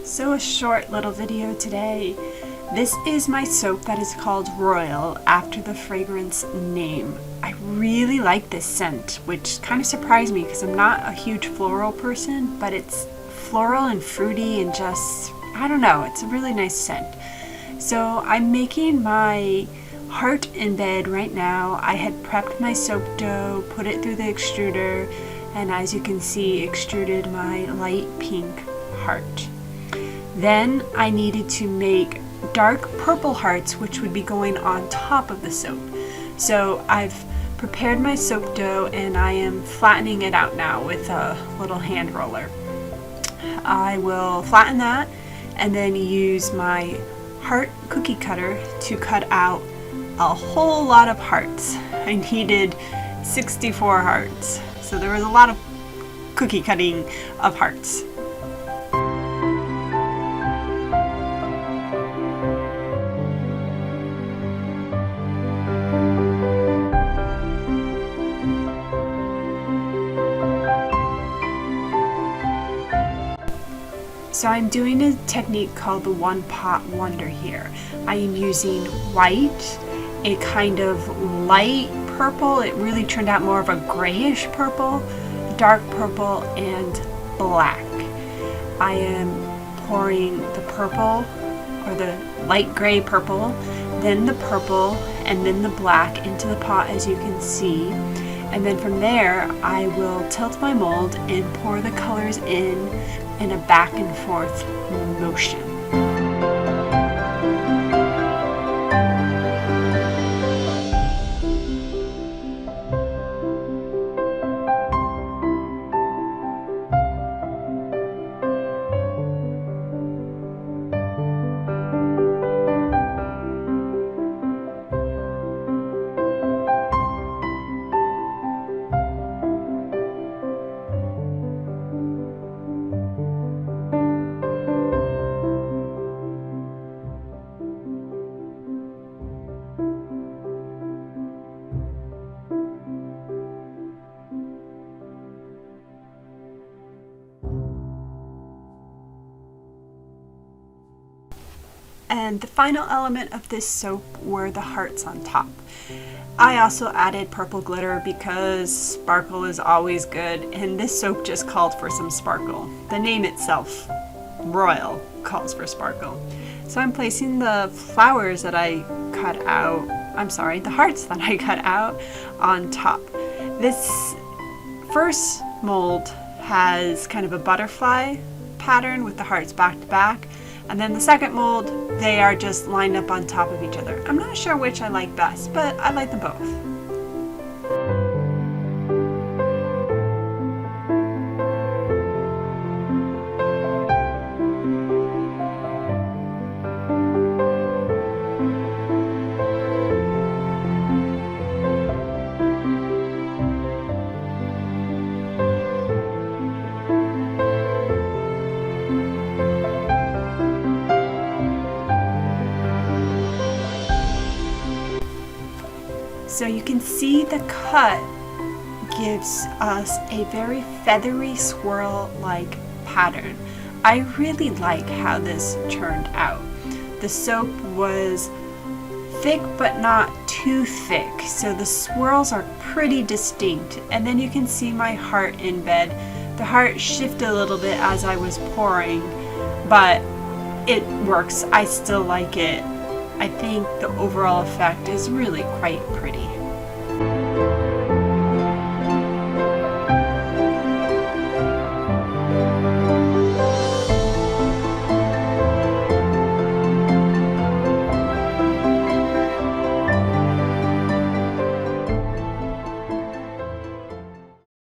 So a short little video today. This is my soap that is called Royal after the fragrance name. I really like this scent, which kind of surprised me because I'm not a huge floral person, but it's floral and fruity and just, I don't know, it's a really nice scent. So I'm making my heart embed right now. I had prepped my soap dough, put it through the extruder, and as you can see, extruded my light pink heart. Then I needed to make dark purple hearts, which would be going on top of the soap. So I've prepared my soap dough and I am flattening it out now with a little hand roller. I will flatten that and then use my heart cookie cutter to cut out a whole lot of hearts. I needed 64 hearts, so there was a lot of cookie cutting of hearts. So I'm doing a technique called the one pot wonder here. I am using white, a kind of light purple, it really turned out more of a grayish purple, dark purple, and black. I am pouring the purple, or the light gray purple, then the purple, and then the black into the pot, as you can see. And then from there, I will tilt my mold and pour the colors in a back and forth motion. And the final element of this soap were the hearts on top. I also added purple glitter because sparkle is always good, and this soap just called for some sparkle. The name itself, Royal, calls for sparkle. So I'm placing the flowers that I cut out, the hearts that I cut out on top. This first mold has kind of a butterfly pattern with the hearts back to back. And then the second mold, they are just lined up on top of each other. I'm not sure which I like best, but I like them both. So you can see the cut gives us a very feathery swirl-like pattern. I really like how this turned out. The soap was thick but not too thick, so the swirls are pretty distinct. And then you can see my heart embed. The heart shifted a little bit as I was pouring, but it works. I still like it. I think the overall effect is really quite pretty.